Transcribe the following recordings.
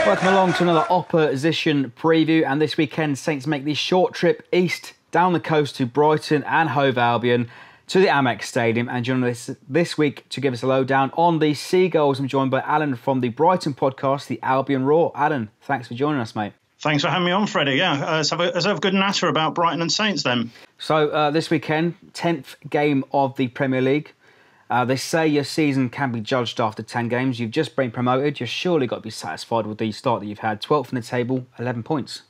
Welcome along to another opposition preview, and this weekend Saints make the short trip east down the coast to Brighton and Hove Albion to the Amex Stadium. And joining us this week to give us a lowdown on the Seagulls, I'm joined by Alan from the Brighton podcast, the Albion Roar. Alan, thanks for joining us, mate. Thanks for having me on, Freddie. Yeah, let's have a good natter about Brighton and Saints then. So this weekend, 10th game of the Premier League. They say your season can be judged after 10 games. You've just been promoted. You've surely got to be satisfied with the start that you've had. 12th in the table, 11 points.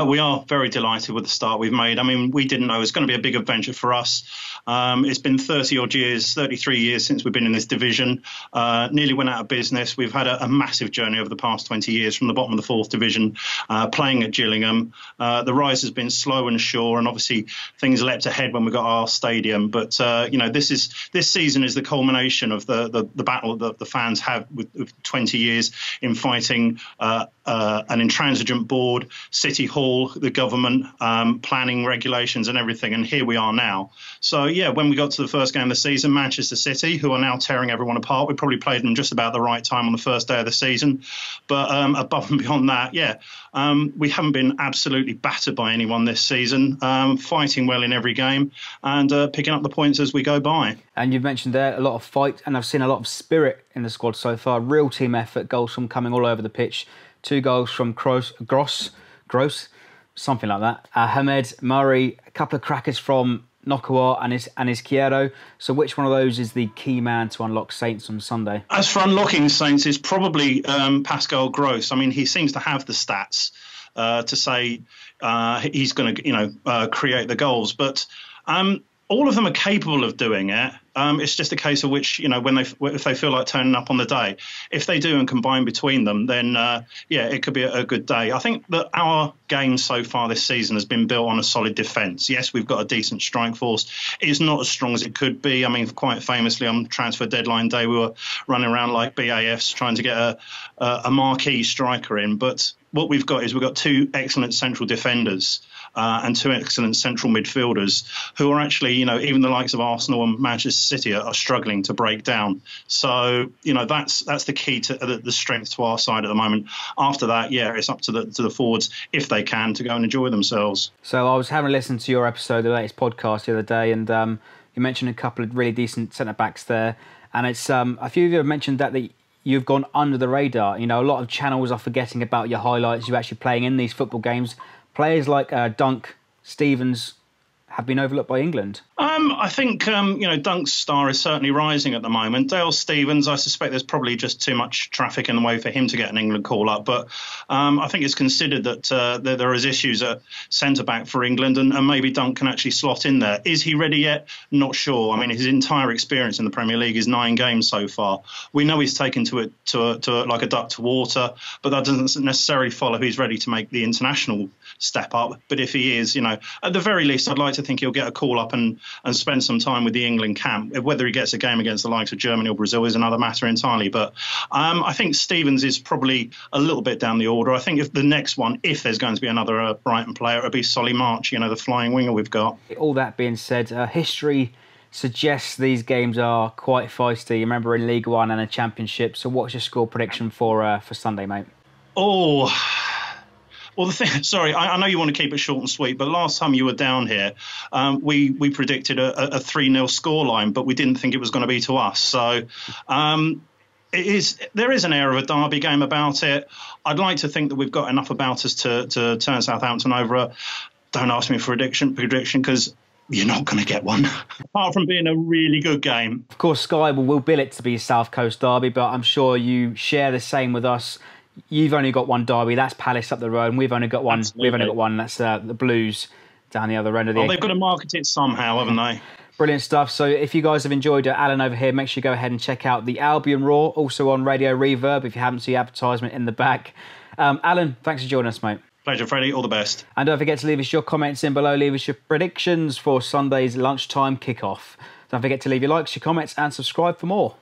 We are very delighted with the start we've made. I mean, we didn't know it was going to be a big adventure for us. It's been 30-odd years, 33 years since we've been in this division. Nearly went out of business. We've had a massive journey over the past 20 years from the bottom of the fourth division, playing at Gillingham. The rise has been slow and sure, and obviously things leapt ahead when we got our stadium. But this season is the culmination of the battle that the fans have with 20 years in fighting an intransigent board, City Hall, the government, planning, regulations and everything. And here we are now. So, yeah, when we got to the first game of the season, Manchester City, who are now tearing everyone apart, we probably played them just about the right time on the first day of the season. But above and beyond that, we haven't been absolutely battered by anyone this season, fighting well in every game and picking up the points as we go by. And you've mentioned there a lot of fight, and I've seen a lot of spirit in the squad so far. Real team effort, goals from coming all over the pitch. 2 goals from Gross, something like that. Hamed, Murray, a couple of crackers from Nokawa and Izquierdo. So which one of those is the key man to unlock Saints on Sunday? As for unlocking Saints, is probably Pascal Gross. I mean, he seems to have the stats to say he's going to create the goals, but all of them are capable of doing it. It's just a case of which, if they feel like turning up on the day. If they do and combine between them, then, it could be a good day. I think that our game so far this season has been built on a solid defence. Yes, we've got a decent strike force. It's not as strong as it could be. I mean, quite famously on transfer deadline day, we were running around like BAFs trying to get a marquee striker in. But what we've got is we've got 2 excellent central defenders and 2 excellent central midfielders who are actually, even the likes of Arsenal and Manchester City are struggling to break down. So, that's the key to the strength to our side at the moment. After that, it's up to the forwards, if they can, to go and enjoy themselves. So I was having a listen to your episode, the latest podcast the other day, and you mentioned a couple of really decent centre-backs there. And it's a few of you have mentioned that you've gone under the radar. A lot of channels are forgetting about your highlights. You're actually playing in these football games. Players like Dunk, Stevens have been overlooked by England. I think, Dunk's star is certainly rising at the moment. Dale Stevens, I suspect there's probably just too much traffic in the way for him to get an England call-up. But I think it's considered that there is issues at centre-back for England, and maybe Dunk can actually slot in there. Is he ready yet? Not sure. I mean, his entire experience in the Premier League is 9 games so far. We know he's taken to it like a duck to water, but that doesn't necessarily follow he's ready to make the international step up. But if he is, at the very least, I'd like to think he'll get a call-up and spend some time with the England camp. Whether he gets a game against the likes of Germany or Brazil is another matter entirely. But I think Stevens is probably a little bit down the order. I think if the next one, if there's going to be another Brighton player, it'll be Solly March, the flying winger we've got. All that being said, history suggests these games are quite feisty. You remember in League One and a Championship. So what's your score prediction for Sunday, mate? Well, sorry, I know you want to keep it short and sweet, but last time you were down here, we predicted a 3-0 scoreline, but we didn't think it was going to be to us. So there is an air of a derby game about it. I'd like to think that we've got enough about us to turn Southampton over. Don't ask me for a prediction because you're not going to get one, apart from being a really good game. Of course, Sky will bill it to be a South Coast derby, but I'm sure you share the same with us. You've only got one derby, that's Palace up the road, and we've only got one. Absolutely. We've only got one. That's the Blues down the other end of the. Well, they've got to market it somehow, haven't they? Brilliant stuff. So if you guys have enjoyed Alan over here, make sure you go ahead and check out the Albion Roar, also on Radio Reverb if you haven't seen the advertisement in the back. Alan, thanks for joining us, mate. Pleasure, Freddie. All the best. And don't forget to leave us your comments in below. Leave us your predictions for Sunday's lunchtime kickoff. Don't forget to leave your likes, your comments, and subscribe for more.